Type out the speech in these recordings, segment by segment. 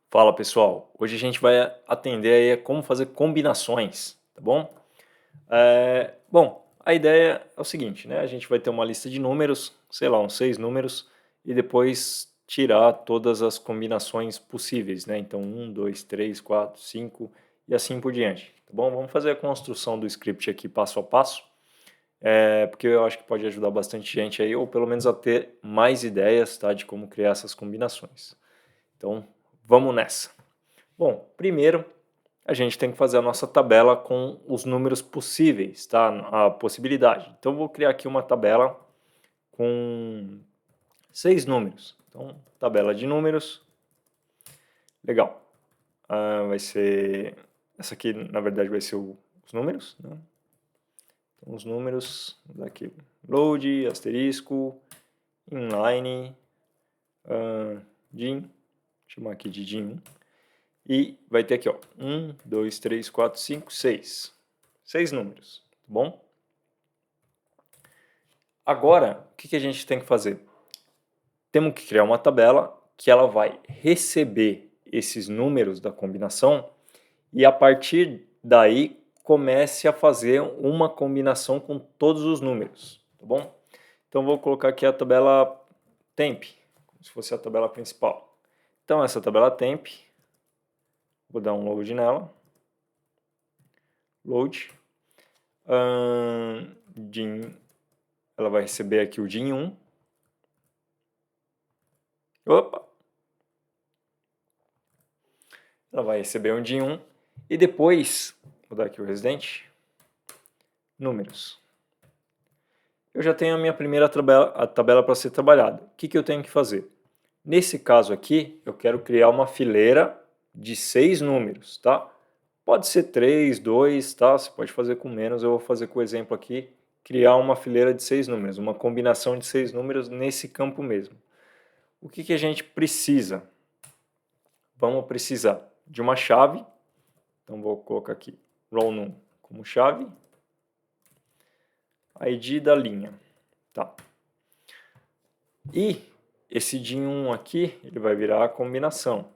Fala pessoal, hoje a gente vai atender aí a como fazer combinações, tá bom? Bom, a ideia é o seguinte, né? A gente vai ter uma lista de números, sei lá, uns 6 números, e depois tirar todas as combinações possíveis, né? Então 1, 2, 3, 4, 5 e assim por diante, tá bom? Vamos fazer a construção do script aqui passo a passo, porque eu acho que pode ajudar bastante gente aí, ou pelo menos a ter mais ideias, tá, de como criar essas combinações. Então, vamos nessa. Bom, primeiro a gente tem que fazer a nossa tabela com os números possíveis, tá? A possibilidade. Então, eu vou criar aqui uma tabela com 6 números. Então, tabela de números. Legal. Vai ser... Essa aqui, na verdade, vai ser os números, né? Então, os números, vou dar aqui load, asterisco, inline, din, vou chamar aqui de din1. E vai ter aqui, ó, 1, 2, 3, 4, 5, 6. 6 números, tá bom? Agora, o que a gente tem que fazer? Temos que criar uma tabela que ela vai receber esses números da combinação e a partir daí comece a fazer uma combinação com todos os números, tá bom? Então vou colocar aqui a tabela temp, como se fosse a tabela principal. Então essa tabela temp, vou dar um load nela, load, din, ela vai receber aqui o din1, opa, ela vai receber um din1 e depois, vou dar aqui o residente, números. Eu já tenho a minha primeira tabela para ser trabalhada. O que eu tenho que fazer? Nesse caso aqui, eu quero criar uma fileira de 6 números, tá? Pode ser 3, 2, tá? Você pode fazer com menos, eu vou fazer com o exemplo aqui, criar uma fileira de 6 números, uma combinação de 6 números nesse campo mesmo. O que a gente precisa? Vamos precisar de uma chave, então vou colocar aqui row_num como chave, ID da linha, tá? E esse din1 aqui, ele vai virar a combinação.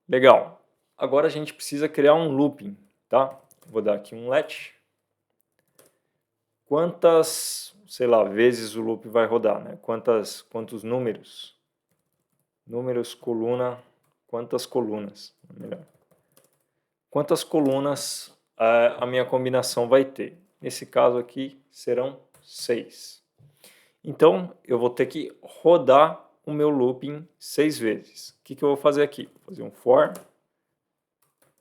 Legal. Agora a gente precisa criar um looping, tá? Vou dar aqui um let. Quantas, sei lá, vezes o loop vai rodar, né? Quantos números? Números, coluna, quantas colunas? Melhor. Quantas colunas a minha combinação vai ter? Nesse caso aqui serão 6. Então, eu vou ter que rodar o meu looping 6 vezes. O que eu vou fazer aqui? Vou fazer um for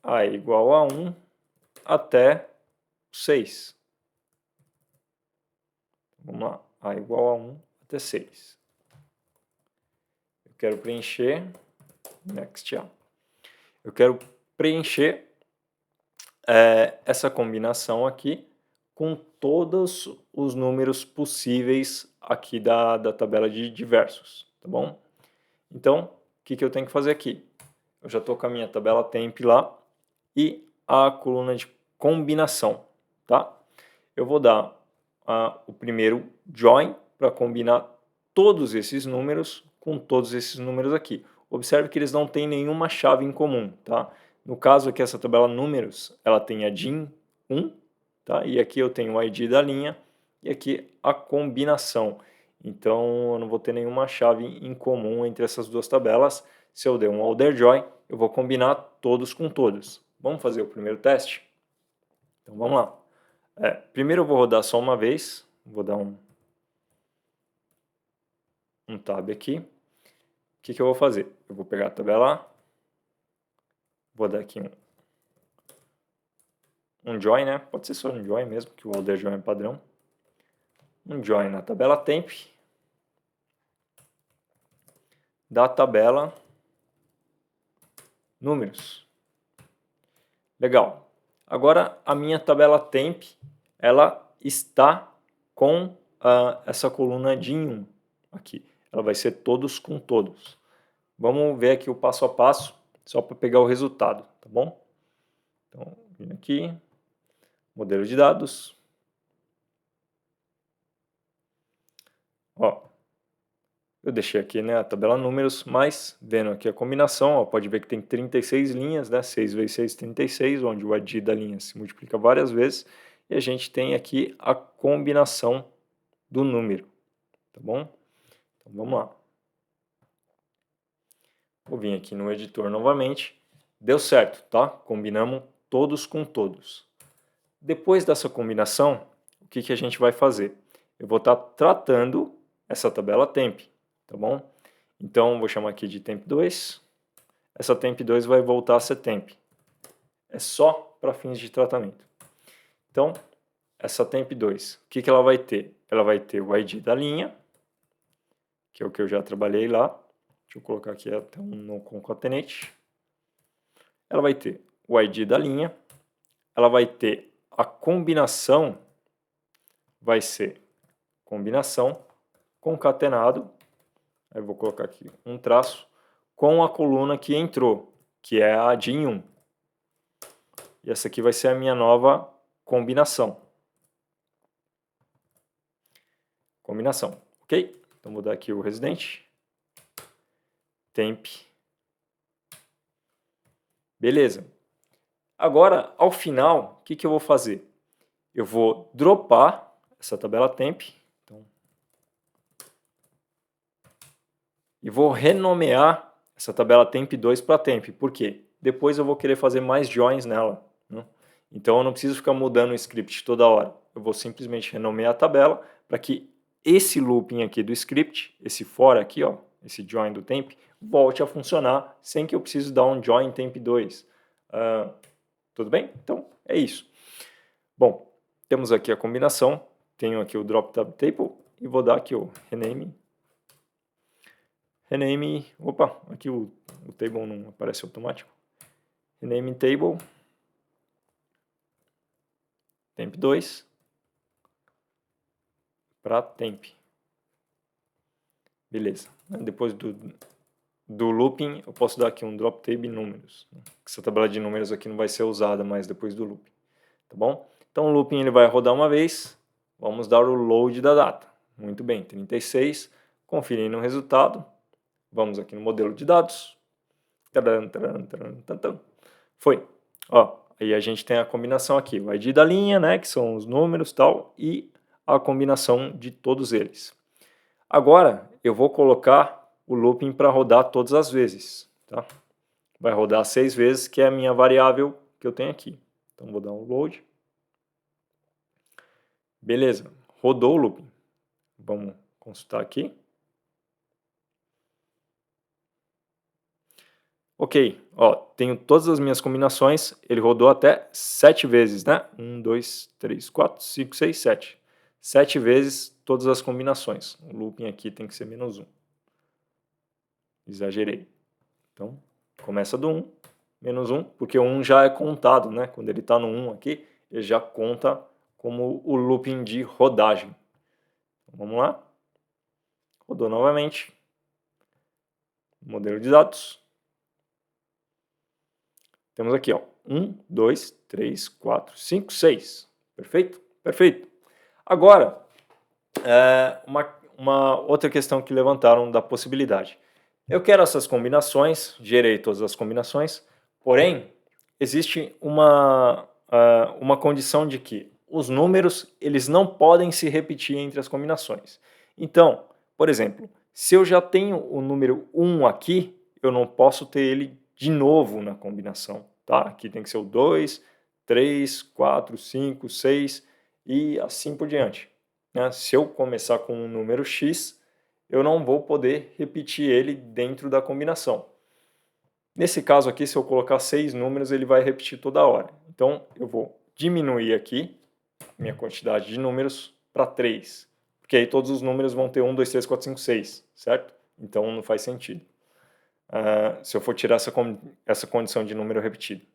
a igual a 1 até 6. Vamos lá, a igual a 1 até 6. Eu quero preencher, next, eu quero preencher essa combinação aqui com todos os números possíveis aqui da tabela de diversos, tá bom? Então, o que eu tenho que fazer aqui? Eu já estou com a minha tabela temp lá e a coluna de combinação, tá? Eu vou dar o primeiro join para combinar todos esses números com todos esses números aqui. Observe que eles não têm nenhuma chave em comum, tá? No caso aqui, essa tabela números, ela tem a din1, tá? E aqui eu tenho o ID da linha e aqui a combinação. Então, eu não vou ter nenhuma chave em comum entre essas duas tabelas. Se eu der um order join, eu vou combinar todos com todos. Vamos fazer o primeiro teste? Então, vamos lá. Primeiro eu vou rodar só uma vez. Vou dar um tab aqui. O que eu vou fazer? Eu vou pegar a tabela A. Vou dar aqui um join, né? Pode ser só um join mesmo, que o order join é padrão. Um join na tabela temp da tabela números. Legal. Agora a minha tabela temp, ela está com essa coluna din1 aqui. Ela vai ser todos com todos. Vamos ver aqui o passo a passo, só para pegar o resultado, tá bom? Então, vindo aqui, modelo de dados. Ó, Eu deixei aqui, né, a tabela números, mas vendo aqui a combinação, ó, pode ver que tem 36 linhas, né, 6 vezes 6, 36, onde o ID da linha se multiplica várias vezes, e a gente tem aqui a combinação do número, tá bom? Então vamos lá. Vou vir aqui no editor novamente. Deu certo, tá? Combinamos todos com todos. Depois dessa combinação, o que que a gente vai fazer? Eu vou estar tratando essa tabela temp, tá bom? Então, vou chamar aqui de temp2. Essa temp2 vai voltar a ser temp. É só para fins de tratamento. Então, essa temp2, o que que ela vai ter? Ela vai ter o ID da linha, que é o que eu já trabalhei lá. Deixa eu colocar aqui até um no concatenate. Ela vai ter o ID da linha, ela vai ter a combinação, vai ser combinação, concatenado, aí eu vou colocar aqui um traço, com a coluna que entrou, que é a de 1. E essa aqui vai ser a minha nova combinação. Combinação, ok? Então vou dar aqui o residente, temp, beleza. Agora, ao final, o que que eu vou fazer? Eu vou dropar essa tabela temp, então, e vou renomear essa tabela temp2 para temp. Por quê? Depois eu vou querer fazer mais joins nela, né? Então eu não preciso ficar mudando o script toda hora. Eu vou simplesmente renomear a tabela para que esse looping aqui do script, esse for aqui, ó, esse join do temp, volte a funcionar sem que eu precise dar um join temp2. Tudo bem? Então é isso. Bom, temos aqui a combinação, tenho aqui o drop tab table e vou dar aqui o rename. Opa, aqui o table não aparece automático. Rename table, temp2, para temp. Beleza. Depois do looping, eu posso dar aqui um drop table números. Essa tabela de números aqui não vai ser usada mais depois do looping. Tá bom? Então o looping ele vai rodar uma vez. Vamos dar o load da data. Muito bem, 36. Conferindo o resultado. Vamos aqui no modelo de dados. Foi. Ó, aí a gente tem a combinação aqui, o ID da linha, né, que são os números e tal, e a combinação de todos eles. Agora, eu vou colocar o looping para rodar todas as vezes, tá? Vai rodar 6 vezes, que é a minha variável que eu tenho aqui. Então, vou dar um load. Beleza, rodou o looping. Vamos consultar aqui. Ok, ó, tenho todas as minhas combinações, ele rodou até 7 vezes, né? 1, 2, 3, 4, 5, 6, 7. 7 vezes todas as combinações. O looping aqui tem que ser menos 1. Exagerei. Então, começa do 1, menos 1, porque o 1 já é contado, né? Quando ele está no 1 aqui, ele já conta como o looping de rodagem. Então, vamos lá. Rodou novamente. Modelo de dados. Temos aqui, ó, 1, 2, 3, 4, 5, 6. Perfeito? Perfeito. Agora, uma outra questão que levantaram da possibilidade. Eu quero essas combinações, gerei todas as combinações, porém, existe uma condição de que os números eles não podem se repetir entre as combinações. Então, por exemplo, se eu já tenho o número 1 aqui, eu não posso ter ele de novo na combinação, tá? Aqui tem que ser o 2, 3, 4, 5, 6 e assim por diante, né? Se eu começar com um número x, eu não vou poder repetir ele dentro da combinação. Nesse caso aqui, se eu colocar 6 números, ele vai repetir toda hora. Então, eu vou diminuir aqui minha quantidade de números para 3, porque aí todos os números vão ter 1, 2, 3, 4, 5, 6, certo? Então, não faz sentido. Se eu for tirar essa condição de número repetido.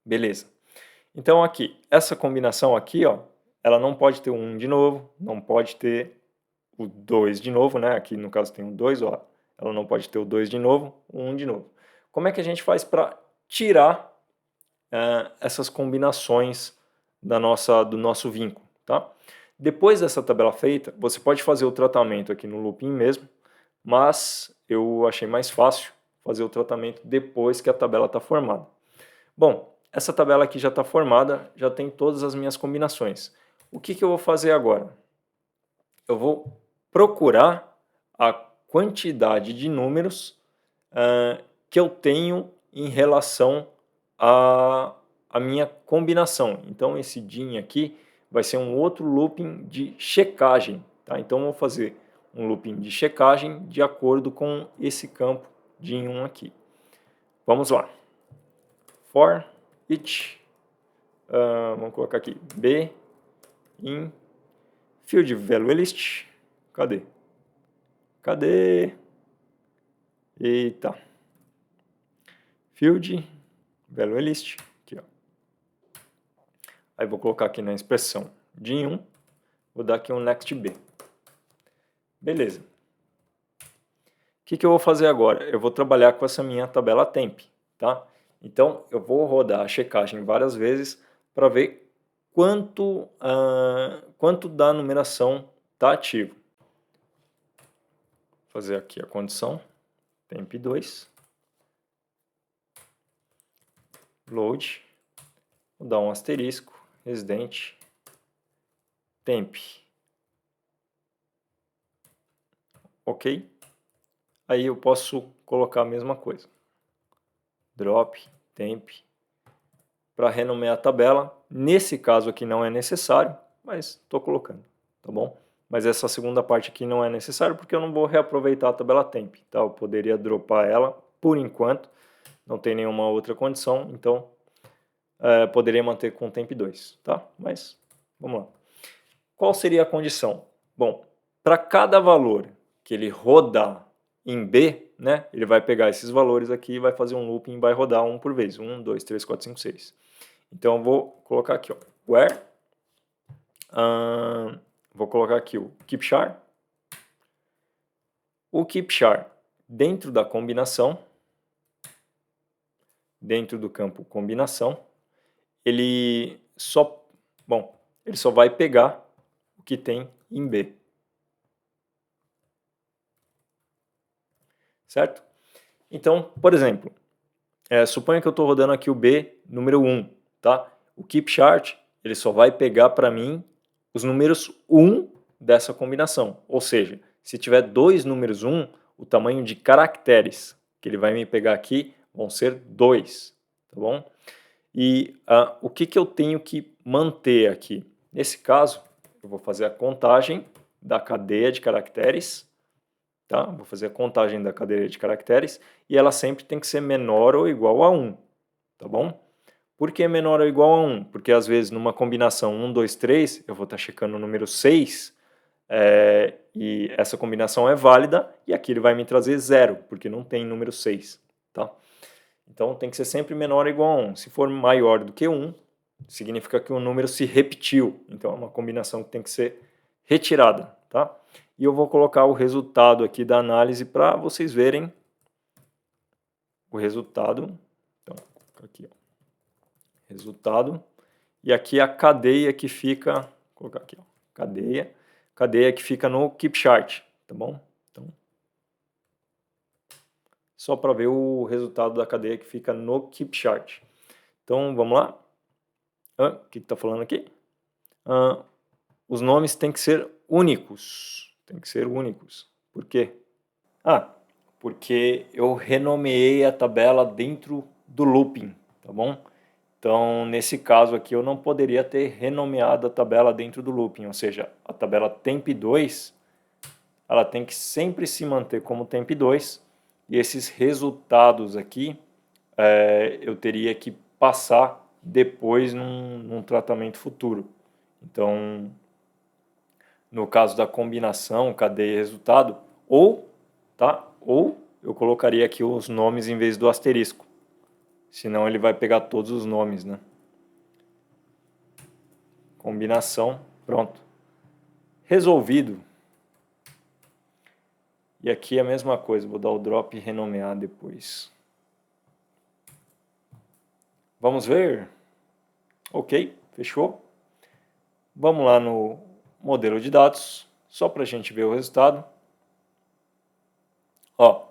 Beleza. Então aqui, essa combinação aqui, ó, ela não pode ter o 1 de novo, não pode ter o 2 de novo, né? Aqui no caso tem o 2, ó. Ela não pode ter o 2 de novo, o 1 de novo. Como é que a gente faz para tirar essas combinações do nosso vínculo, tá? Depois dessa tabela feita, você pode fazer o tratamento aqui no looping mesmo, mas eu achei mais fácil fazer o tratamento depois que a tabela está formada. Bom, essa tabela aqui já está formada, já tem todas as minhas combinações. O que eu vou fazer agora? Eu vou procurar a quantidade de números que eu tenho em relação à minha combinação. Então, esse DIN aqui vai ser um outro looping de checagem. Tá? Então, eu vou fazer um looping de checagem de acordo com esse campo DIN1 aqui. Vamos lá. For each, vamos colocar aqui, B in field value list. Cadê? Eita. Field value list. Aqui, ó. Aí vou colocar aqui na expressão DIN1. Vou dar aqui um next B. Beleza. O que eu vou fazer agora? Eu vou trabalhar com essa minha tabela temp, tá? Então, eu vou rodar a checagem várias vezes para ver quanto da numeração está ativo. Vou fazer aqui a condição, temp2, load, vou dar um asterisco, residente, temp. Ok? Aí eu posso colocar a mesma coisa. Drop, temp, para renomear a tabela. Nesse caso aqui não é necessário, mas estou colocando, tá bom? Mas essa segunda parte aqui não é necessário porque eu não vou reaproveitar a tabela temp, tá? Eu poderia dropar ela por enquanto, não tem nenhuma outra condição, então poderia manter com temp2, tá? Mas vamos lá. Qual seria a condição? Bom, para cada valor que ele rodar em B, né, ele vai pegar esses valores aqui e vai fazer um looping e vai rodar um por vez. 1, 2, 3, 4, 5, 6. Então, eu vou colocar aqui, ó, where, vou colocar aqui o keep char. O keep char dentro da combinação, dentro do campo combinação, ele só vai pegar o que tem em B. Certo? Então, por exemplo, suponha que eu estou rodando aqui o B número 1, tá? O keep chart, ele só vai pegar para mim os números 1 dessa combinação. Ou seja, se tiver dois números 1, o tamanho de caracteres que ele vai me pegar aqui vão ser 2, tá bom? E o que eu tenho que manter aqui? Nesse caso, eu vou fazer a contagem da cadeia de caracteres, tá? Vou fazer a contagem da cadeia de caracteres e ela sempre tem que ser menor ou igual a 1, tá bom? Por que menor ou igual a 1? Porque às vezes numa combinação 1, 2, 3, eu vou estar checando o número 6 e essa combinação é válida e aqui ele vai me trazer 0, porque não tem número 6, tá? Então tem que ser sempre menor ou igual a 1. Se for maior do que 1, significa que o número se repetiu, então é uma combinação que tem que ser retirada, tá? E eu vou colocar o resultado aqui da análise para vocês verem o resultado. Então, aqui, ó. Resultado. E aqui a cadeia que fica, vou colocar aqui, ó, cadeia que fica no keep chart, tá bom? Então, só para ver o resultado da cadeia que fica no keep chart. Então, vamos lá. O que está falando aqui? Os nomes têm que ser únicos. Tem que ser únicos. Por quê? Porque eu renomeei a tabela dentro do looping, tá bom? Então, nesse caso aqui, eu não poderia ter renomeado a tabela dentro do looping, ou seja, a tabela temp2, ela tem que sempre se manter como temp2, e esses resultados aqui, eu teria que passar depois num tratamento futuro. Então, no caso da combinação, cadeia e resultado, ou eu colocaria aqui os nomes em vez do asterisco. Senão ele vai pegar todos os nomes, né? Combinação, pronto. Resolvido. E aqui é a mesma coisa, vou dar o drop e renomear depois. Vamos ver? Ok, fechou? Vamos lá no modelo de dados, só para a gente ver o resultado. Ó,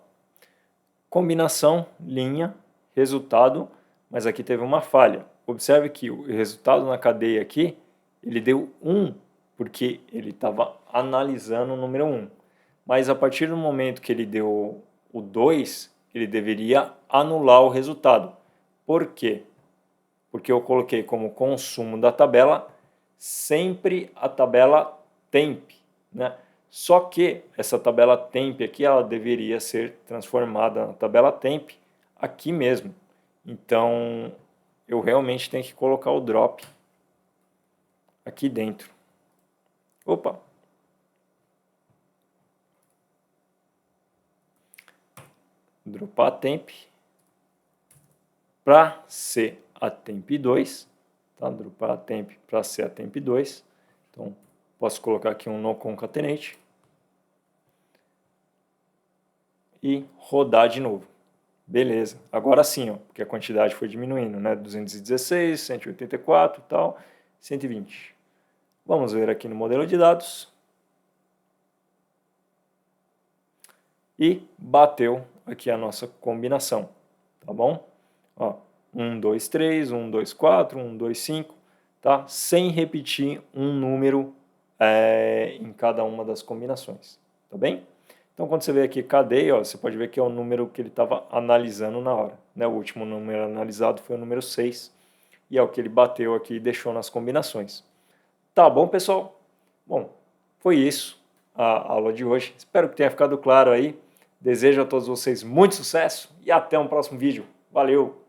combinação, linha, resultado, mas aqui teve uma falha. Observe que o resultado na cadeia aqui, ele deu 1, porque ele estava analisando o número 1. Mas a partir do momento que ele deu o 2, ele deveria anular o resultado. Por quê? Porque eu coloquei como consumo da tabela sempre a tabela temp, né? Só que essa tabela temp aqui, ela deveria ser transformada na tabela temp aqui mesmo. Então, eu realmente tenho que colocar o drop aqui dentro. Opa! Dropar a temp para ser a temp 2, tá? Dropar a temp para ser a temp 2. Então, posso colocar aqui um no concatenate e rodar de novo. Beleza, agora sim, ó, porque a quantidade foi diminuindo, né? 216, 184 e tal, 120. Vamos ver aqui no modelo de dados. E bateu aqui a nossa combinação, tá bom? Ó, 1, 2, 3, 1, 2, 4, 1, 2, 5, tá? Sem repetir um número em cada uma das combinações, tá bem? Então, quando você vê aqui cadeia, ó, você pode ver que é o número que ele estava analisando na hora, né? O último número analisado foi o número 6, e é o que ele bateu aqui e deixou nas combinações. Tá bom, pessoal? Bom, foi isso a aula de hoje. Espero que tenha ficado claro aí. Desejo a todos vocês muito sucesso e até um próximo vídeo. Valeu!